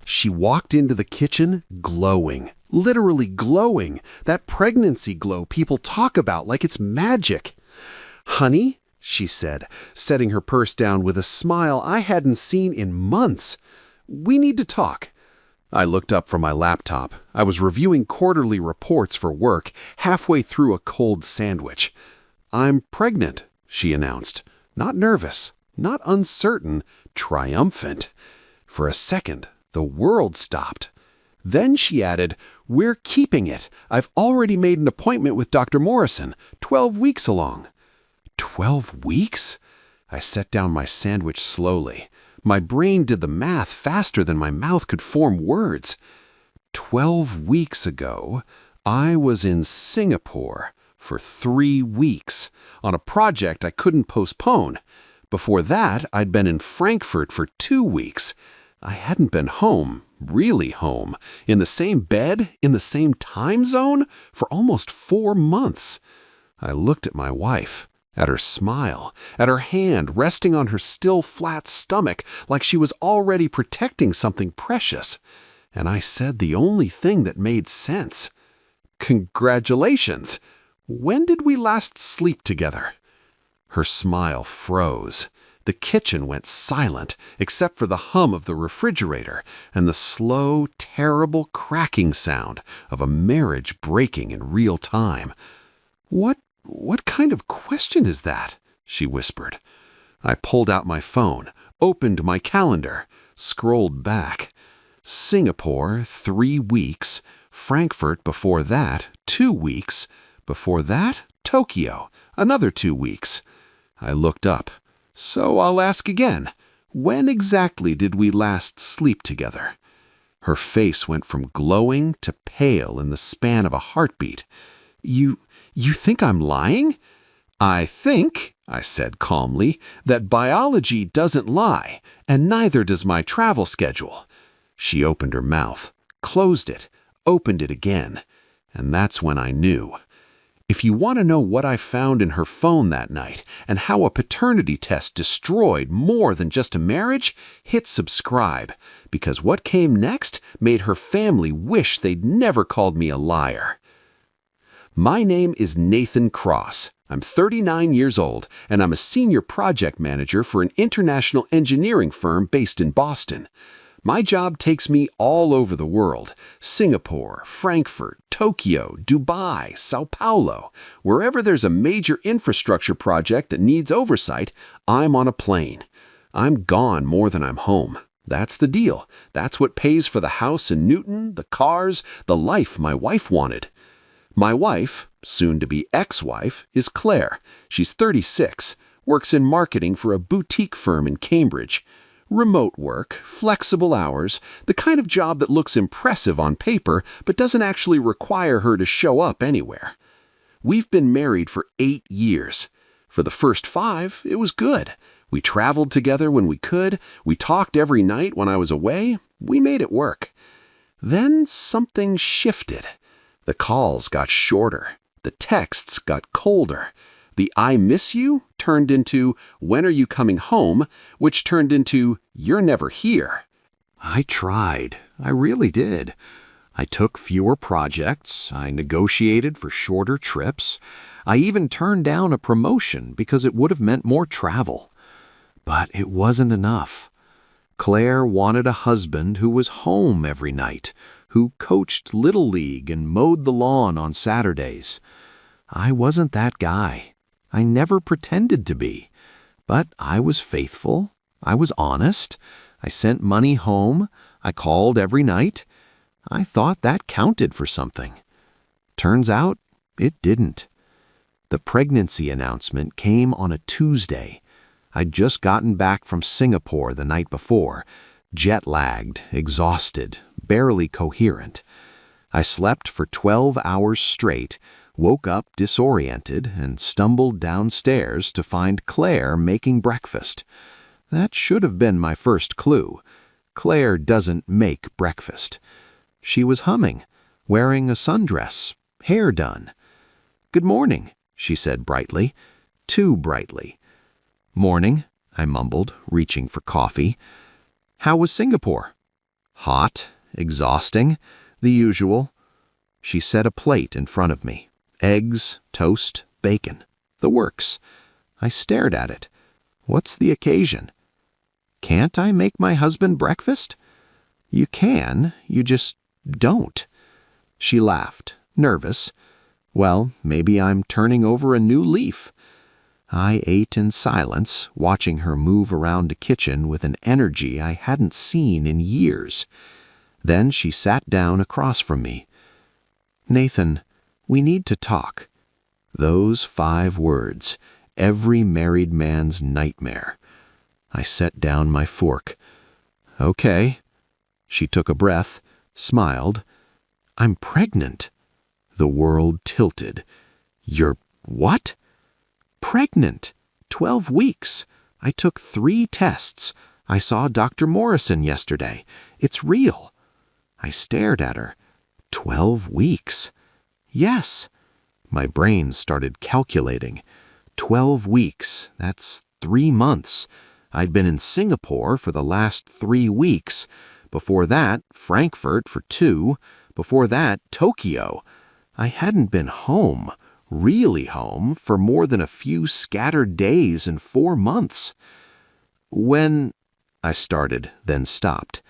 She walked into the kitchen glowing, literally glowing, that pregnancy glow people talk about like it's magic. "Honey," she said, setting her purse down with a smile I hadn't seen in months. "We need to talk." I looked up from my laptop. I was reviewing quarterly reports for work, halfway through a cold sandwich. "I'm pregnant," she announced. Not nervous, not uncertain, triumphant. For a second, the world stopped. Then she added, "We're keeping it. I've already made an appointment with Dr. Morrison, 12 weeks along." 12 weeks? I set down my sandwich slowly. My brain did the math faster than my mouth could form words. 12 weeks ago, I was in Singapore for 3 weeks on a project I couldn't postpone. Before that, I'd been in Frankfurt for 2 weeks. I hadn't been home, really home, in the same bed, in the same time zone, for almost 4 months. I looked at my wife, at her smile, at her hand resting on her still flat stomach like she was already protecting something precious. And I said the only thing that made sense. "Congratulations! When did we last sleep together?" Her smile froze. The kitchen went silent, except for the hum of the refrigerator and the slow, terrible cracking sound of a marriage breaking in real time. What kind of question is that?" she whispered. I pulled out my phone, opened my calendar, scrolled back. Singapore, 3 weeks. Frankfurt before that, 2 weeks. Before that, Tokyo, another 2 weeks. I looked up. "So I'll ask again. When exactly did we last sleep together?" Her face went from glowing to pale in the span of a heartbeat. You think I'm lying?" "I think," I said calmly, "that biology doesn't lie, and neither does my travel schedule." She opened her mouth, closed it, opened it again, and that's when I knew. If you want to know what I found in her phone that night and how a paternity test destroyed more than just a marriage, hit subscribe, because what came next made her family wish they'd never called me a liar. My name is Nathan Cross. I'm 39 years old, and I'm a senior project manager for an international engineering firm based in Boston. My job takes me all over the world: Singapore, Frankfurt, Tokyo, Dubai, Sao Paulo. Wherever there's a major infrastructure project that needs oversight, I'm on a plane. I'm gone more than I'm home. That's the deal. That's what pays for the house in Newton, the cars, the life my wife wanted. My wife, soon-to-be ex-wife, is Claire. She's 36, works in marketing for a boutique firm in Cambridge. Remote work, flexible hours, the kind of job that looks impressive on paper but doesn't actually require her to show up anywhere. We've been married for 8 years. For the first 5, it was good. We traveled together when we could. We talked every night when I was away. We made it work. Then something shifted. The calls got shorter. The texts got colder. The "I miss you" turned into "When are you coming home?" which turned into "You're never here." I tried. I really did. I took fewer projects. I negotiated for shorter trips. I even turned down a promotion because it would have meant more travel. But it wasn't enough. Claire wanted a husband who was home every night, who coached Little League and mowed the lawn on Saturdays. I wasn't that guy. I never pretended to be. But I was faithful. I was honest. I sent money home. I called every night. I thought that counted for something. Turns out, it didn't. The pregnancy announcement came on a Tuesday. I'd just gotten back from Singapore the night before, jet-lagged, exhausted, barely coherent. I slept for 12 hours straight, woke up disoriented, and stumbled downstairs to find Claire making breakfast. That should have been my first clue. Claire doesn't make breakfast. She was humming, wearing a sundress, hair done. "Good morning," she said brightly, too brightly. "Morning," I mumbled, reaching for coffee. "How was Singapore?" Hot, exhausting, the usual. She set a plate in front of me. Eggs, toast, bacon. The works. I stared at it. What's the occasion? Can't I make my husband breakfast? You can, you just don't. She laughed, nervous. Well, maybe I'm turning over a new leaf. I ate in silence, watching her move around the kitchen with an energy I hadn't seen in years. Then she sat down across from me. Nathan, we need to talk. Those 5 words, every married man's nightmare. I set down my fork. Okay. She took a breath, smiled. I'm pregnant. The world tilted. You're what? Pregnant. 12 weeks. I took 3 tests. I saw Dr. Morrison yesterday. It's real. I stared at her. 12 weeks. Yes. My brain started calculating. 12 weeks. That's 3 months. I'd been in Singapore for the last 3 weeks. Before that, Frankfurt for 2. Before that, Tokyo. I hadn't been home, really home, for more than a few scattered days in 4 months. When, I started, then stopped.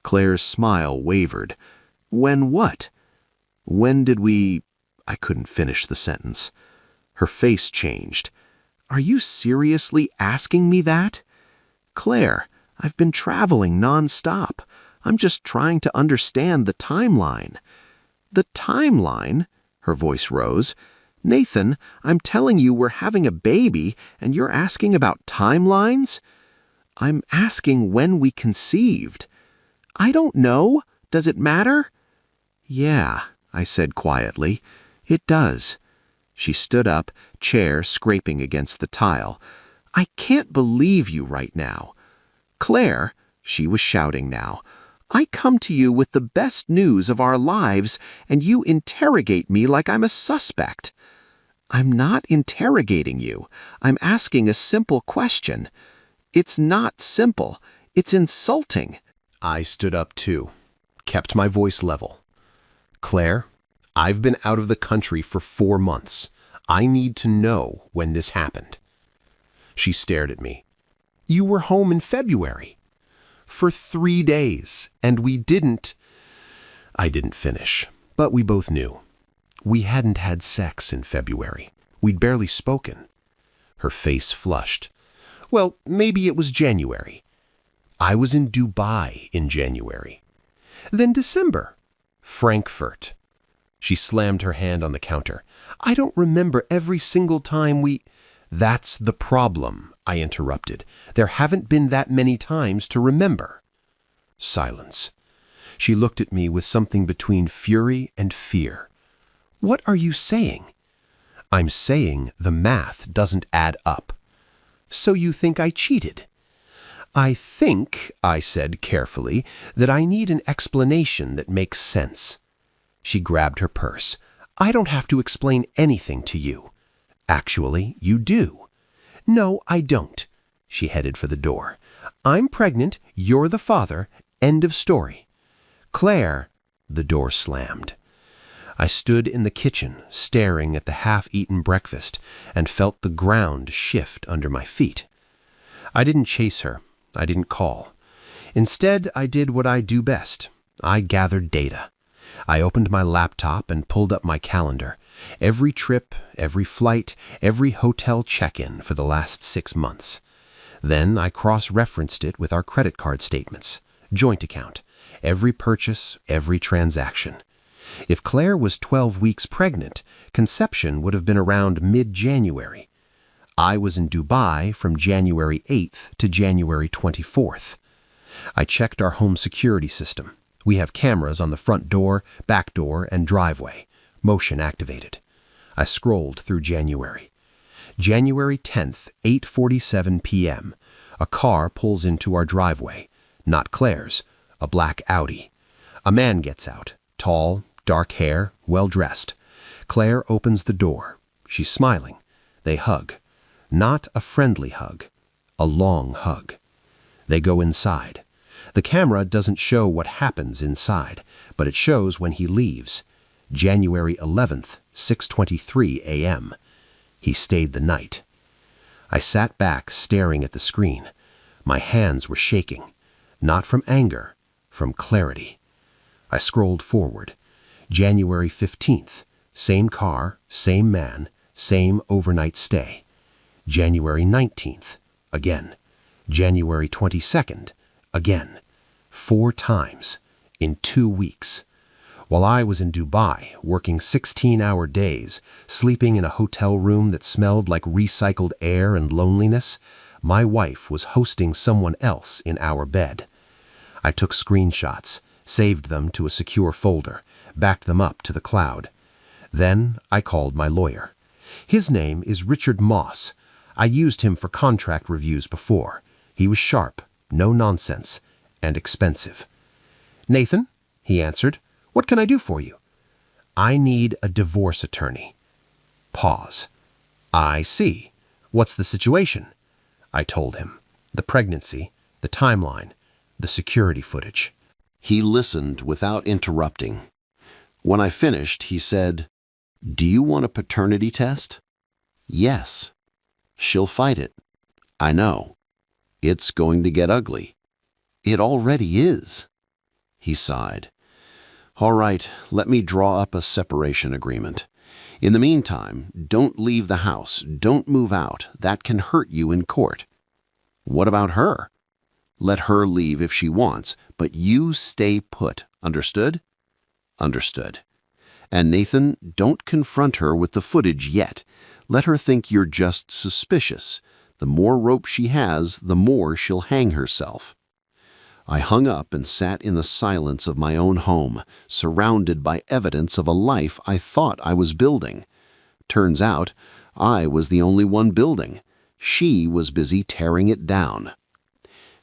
Claire's smile wavered. When what? When did we... I couldn't finish the sentence. Her face changed. Are you seriously asking me that? Claire, I've been traveling nonstop. I'm just trying to understand the timeline. The timeline? Her voice rose. Nathan, I'm telling you we're having a baby, and you're asking about timelines? I'm asking when we conceived. I don't know. Does it matter? Yeah, I said quietly. It does. She stood up, chair scraping against the tile. I can't believe you right now. Claire, she was shouting now, I come to you with the best news of our lives, and you interrogate me like I'm a suspect. I'm not interrogating you. I'm asking a simple question. It's not simple. It's insulting. I stood up too, kept my voice level. Claire, I've been out of the country for 4 months. I need to know when this happened. She stared at me. You were home in February. For 3 days, and we didn't... I didn't finish, but we both knew. We hadn't had sex in February. We'd barely spoken. Her face flushed. Well, maybe it was January. I was in Dubai in January. Then December. Frankfurt. She slammed her hand on the counter. I don't remember every single time we... That's the problem, I interrupted. There haven't been that many times to remember. Silence. She looked at me with something between fury and fear. What are you saying? I'm saying the math doesn't add up. So you think I cheated? I think, I said carefully, that I need an explanation that makes sense. She grabbed her purse. I don't have to explain anything to you. Actually, you do. No, I don't. She headed for the door. I'm pregnant, you're the father, end of story. Claire, the door slammed. I stood in the kitchen, staring at the half-eaten breakfast, and felt the ground shift under my feet. I didn't chase her. I didn't call. Instead, I did what I do best. I gathered data. I opened my laptop and pulled up my calendar. Every trip, every flight, every hotel check-in for the last 6 months. Then I cross-referenced it with our credit card statements, joint account, every purchase, every transaction. If Claire was 12 weeks pregnant, conception would have been around mid-January. I was in Dubai from January 8th to January 24th. I checked our home security system. We have cameras on the front door, back door, and driveway, motion activated. I scrolled through January. January 10th, 8:47 p.m. A car pulls into our driveway. Not Claire's, a black Audi. A man gets out, tall, dark hair, well-dressed. Claire opens the door. She's smiling. They hug. Not a friendly hug. A long hug. They go inside. The camera doesn't show what happens inside, but it shows when he leaves. January 11th, 6:23 a.m. He stayed the night. I sat back staring at the screen. My hands were shaking, not from anger, from clarity. I scrolled forward. January 15th, same car, same man, same overnight stay. January 19th, again. January 22nd, again. 4 times, in 2 weeks. While I was in Dubai, working 16-hour days, sleeping in a hotel room that smelled like recycled air and loneliness, my wife was hosting someone else in our bed. I took screenshots, saved them to a secure folder, backed them up to the cloud. Then I called my lawyer. His name is Richard Moss. I used him for contract reviews before. He was sharp, no nonsense, and expensive. "Nathan," he answered, "what can I do for you?" "I need a divorce attorney." Pause. "I see. What's the situation?" I told him. The pregnancy, the timeline, the security footage. He listened without interrupting. When I finished, he said, "Do you want a paternity test?" "Yes." "She'll fight it." "I know. It's going to get ugly." "It already is." He sighed. "All right, let me draw up a separation agreement. In the meantime, don't leave the house, don't move out. That can hurt you in court." "What about her?" "Let her leave if she wants, but you stay put. Understood?" "Understood." "And Nathan, don't confront her with the footage yet. Let her think you're just suspicious. The more rope she has, the more she'll hang herself." I hung up and sat in the silence of my own home, surrounded by evidence of a life I thought I was building. Turns out, I was the only one building. She was busy tearing it down.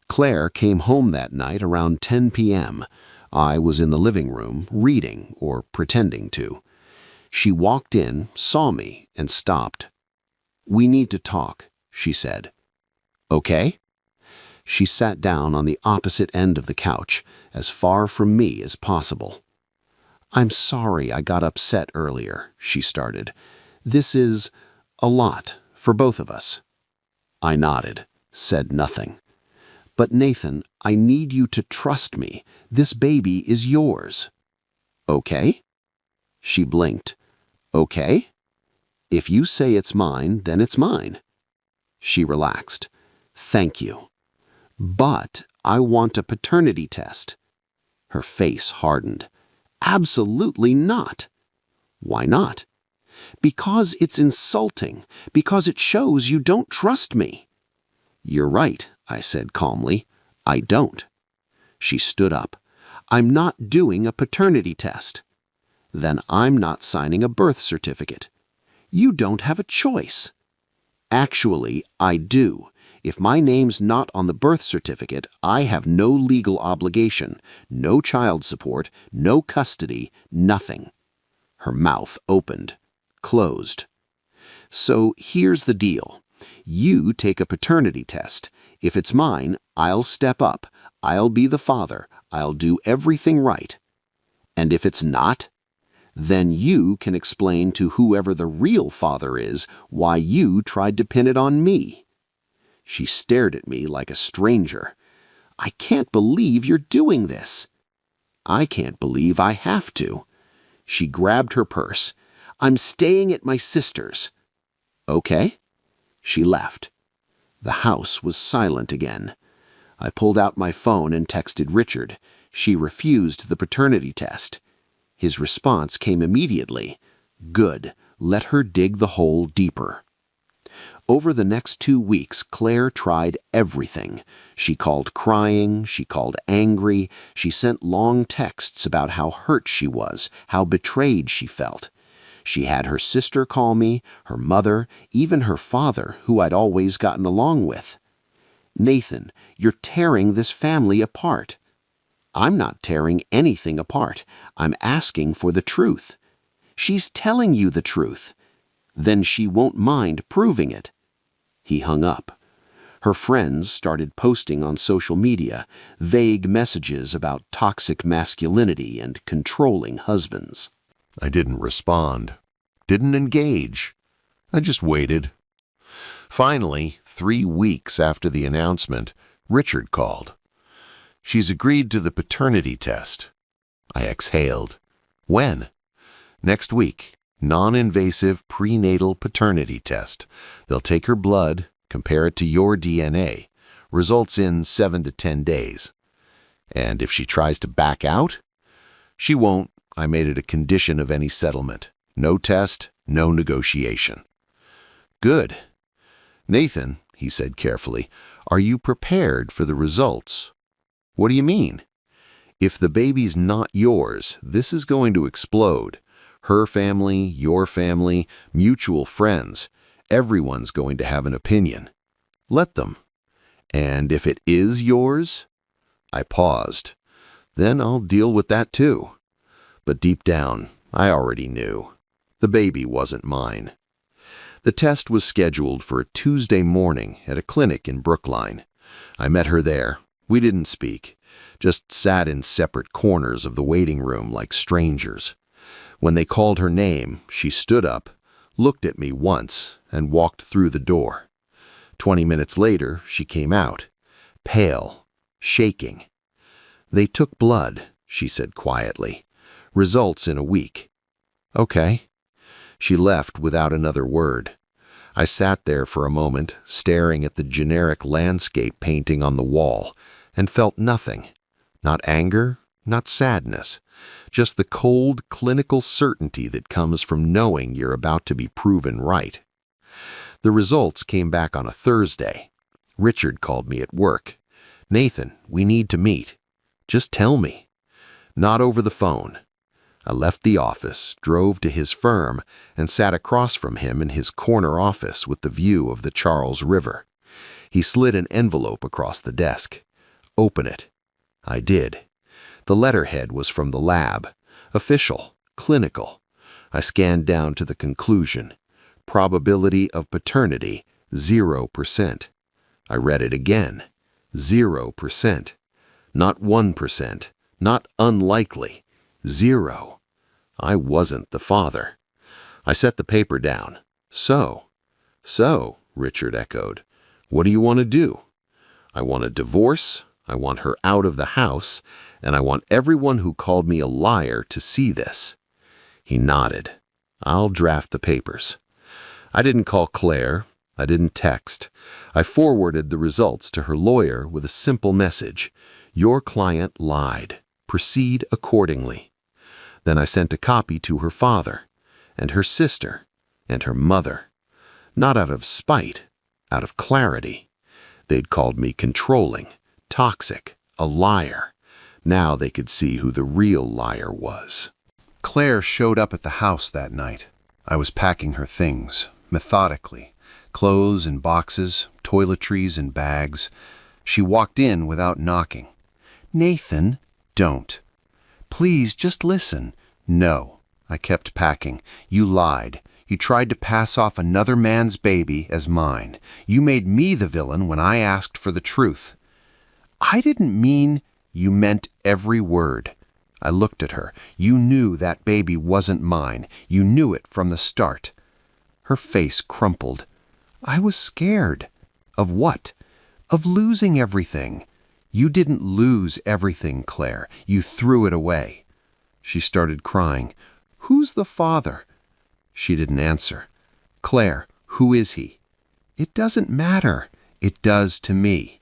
Claire came home that night around 10 p.m. I was in the living room, reading, or pretending to. She walked in, saw me, and stopped. "We need to talk," she said. "Okay?" She sat down on the opposite end of the couch, as far from me as possible. "I'm sorry I got upset earlier," she started. "This is a lot for both of us." I nodded, said nothing. "But Nathan, I need you to trust me. This baby is yours." "Okay?" She blinked. "Okay? If you say it's mine, then it's mine." She relaxed. "Thank you. But I want a paternity test." Her face hardened. "Absolutely not." "Why not?" "Because it's insulting. Because it shows you don't trust me." "You're right," I said calmly. "I don't." She stood up. "I'm not doing a paternity test." "Then I'm not signing a birth certificate." "You don't have a choice." "Actually, I do. If my name's not on the birth certificate, I have no legal obligation, no child support, no custody, nothing." Her mouth opened, closed. "So here's the deal. You take a paternity test. If it's mine, I'll step up. I'll be the father. I'll do everything right. And if it's not, then you can explain to whoever the real father is why you tried to pin it on me." She stared at me like a stranger. "I can't believe you're doing this." "I can't believe I have to." She grabbed her purse. "I'm staying at my sister's." "Okay." She left. The house was silent again. I pulled out my phone and texted Richard. She refused the paternity test. His response came immediately. "Good. Let her dig the hole deeper." Over the next 2 weeks, Claire tried everything. She called crying, she called angry, she sent long texts about how hurt she was, how betrayed she felt. She had her sister call me, her mother, even her father, who I'd always gotten along with. "Nathan, you're tearing this family apart." "I'm not tearing anything apart. I'm asking for the truth." "She's telling you the truth." "Then she won't mind proving it." He hung up. Her friends started posting on social media vague messages about toxic masculinity and controlling husbands. I didn't respond, didn't engage. I just waited. Finally, 3 weeks after the announcement, Richard called. She's agreed to the paternity test. I exhaled. When? Next week. Non-invasive prenatal paternity test. They'll take her blood, compare it to your DNA. Results in 7 to 10 days. And if she tries to back out? She won't. I made it a condition of any settlement. No test, no negotiation. Good. Nathan, he said carefully, are you prepared for the results? What do you mean? If the baby's not yours, this is going to explode. Her family, your family, mutual friends, everyone's going to have an opinion. Let them. And if it is yours? I paused. Then I'll deal with that too. But deep down, I already knew. The baby wasn't mine. The test was scheduled for a Tuesday morning at a clinic in Brookline. I met her there. We didn't speak, just sat in separate corners of the waiting room like strangers. When they called her name, she stood up, looked at me once, and walked through the door. 20 minutes later, she came out, pale, shaking. They took blood, she said quietly. Results in a week. Okay. She left without another word. I sat there for a moment, staring at the generic landscape painting on the wall, and felt nothing. Not anger, not sadness. Just the cold, clinical certainty that comes from knowing you're about to be proven right. The results came back on a Thursday. Richard called me at work. Nathan, we need to meet. Just tell me. Not over the phone. I left the office, drove to his firm, and sat across from him in his corner office with the view of the Charles River. He slid an envelope across the desk. Open it. I did. The letterhead was from the lab. Official, clinical. I scanned down to the conclusion. Probability of paternity, 0%. I read it again. 0%. Not 1%. Not unlikely. 0. I wasn't the father. I set the paper down. So, Richard echoed. What do you want to do? I want a divorce, I want her out of the house, and I want everyone who called me a liar to see this. He nodded. I'll draft the papers. I didn't call Claire. I didn't text. I forwarded the results to her lawyer with a simple message. Your client lied. Proceed accordingly. Then I sent a copy to her father, and her sister, and her mother. Not out of spite, out of clarity. They'd called me controlling, toxic, a liar. Now they could see who the real liar was. Claire showed up at the house that night. I was packing her things, methodically. Clothes in boxes, toiletries in bags. She walked in without knocking. Nathan, don't. Please, just listen. No, I kept packing. You lied. You tried to pass off another man's baby as mine. You made me the villain when I asked for the truth. I didn't mean you meant every word. I looked at her. You knew that baby wasn't mine. You knew it from the start. Her face crumpled. I was scared. Of what? Of losing everything. You didn't lose everything, Claire. You threw it away. She started crying. Who's the father? She didn't answer. Claire, who is he? It doesn't matter. It does to me.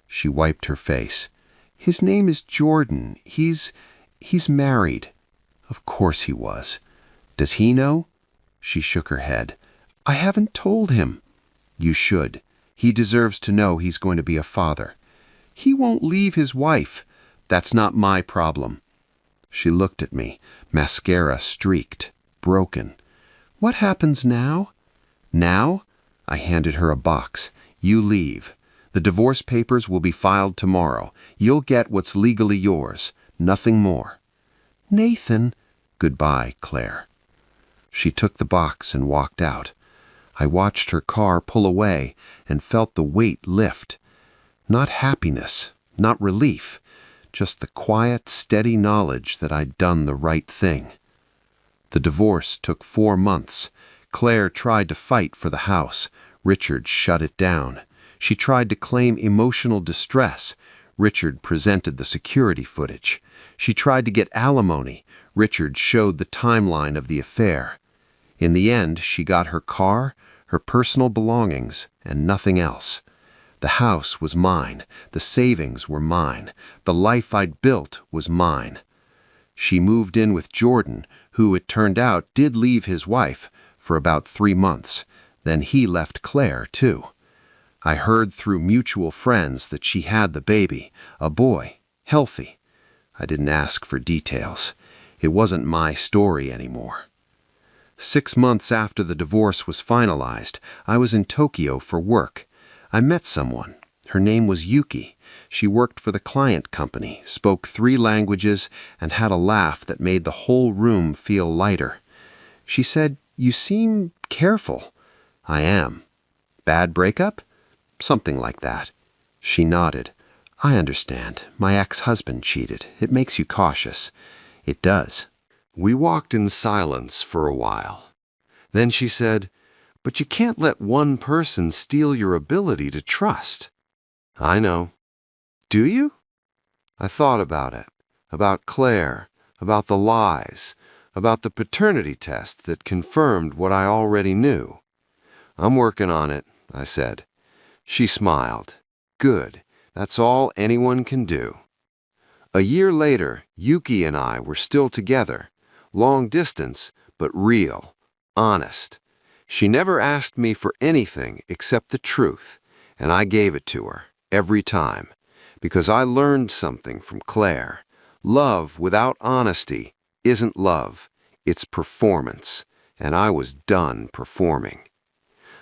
She wiped her face. His name is Jordan. He's married. Of course he was. Does he know? She shook her head. I haven't told him. You should. He deserves to know he's going to be a father. He won't leave his wife. That's not my problem. She looked at me, mascara streaked, broken. What happens now? Now? I handed her a box. You leave. The divorce papers will be filed tomorrow. You'll get what's legally yours. Nothing more. Nathan. Goodbye, Claire. She took the box and walked out. I watched her car pull away and felt the weight lift. Not happiness, not relief, just the quiet, steady knowledge that I'd done the right thing. The divorce took 4 months. Claire tried to fight for the house. Richard shut it down. She tried to claim emotional distress. Richard presented the security footage. She tried to get alimony. Richard showed the timeline of the affair. In the end, she got her car, her personal belongings, and nothing else. The house was mine. The savings were mine. The life I'd built was mine. She moved in with Jordan, who, it turned out, did leave his wife for about 3 months. Then he left Claire, too. I heard through mutual friends that she had the baby, a boy, healthy. I didn't ask for details. It wasn't my story anymore. 6 months after the divorce was finalized, I was in Tokyo for work. I met someone. Her name was Yuki. She worked for the client company, spoke 3 languages, and had a laugh that made the whole room feel lighter. She said, "You seem careful." "I am." "Bad breakup?" "Something like that." She nodded. "I understand. My ex-husband cheated. It makes you cautious." "It does." We walked in silence for a while. Then she said, "But you can't let one person steal your ability to trust." "I know." "Do you?" I thought about it, about Claire, about the lies, about the paternity test that confirmed what I already knew. "I'm working on it," I said. She smiled. "Good. That's all anyone can do." A year later, Yuki and I were still together. Long distance, but real, honest. She never asked me for anything except the truth, and I gave it to her, every time, because I learned something from Claire. Love without honesty isn't love, it's performance, and I was done performing.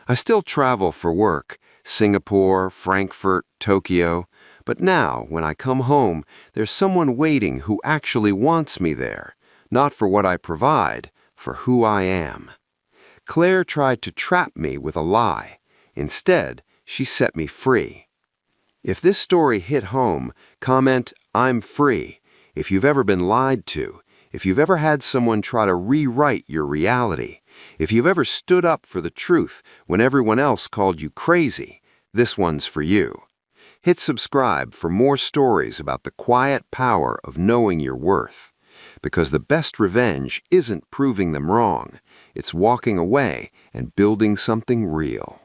I still travel for work, Singapore, Frankfurt, Tokyo, but now, when I come home, there's someone waiting who actually wants me there, not for what I provide, for who I am. Claire tried to trap me with a lie. Instead, she set me free. If this story hit home, comment, "I'm free." If you've ever been lied to, if you've ever had someone try to rewrite your reality, if you've ever stood up for the truth when everyone else called you crazy, this one's for you. Hit subscribe for more stories about the quiet power of knowing your worth. Because the best revenge isn't proving them wrong, it's walking away and building something real.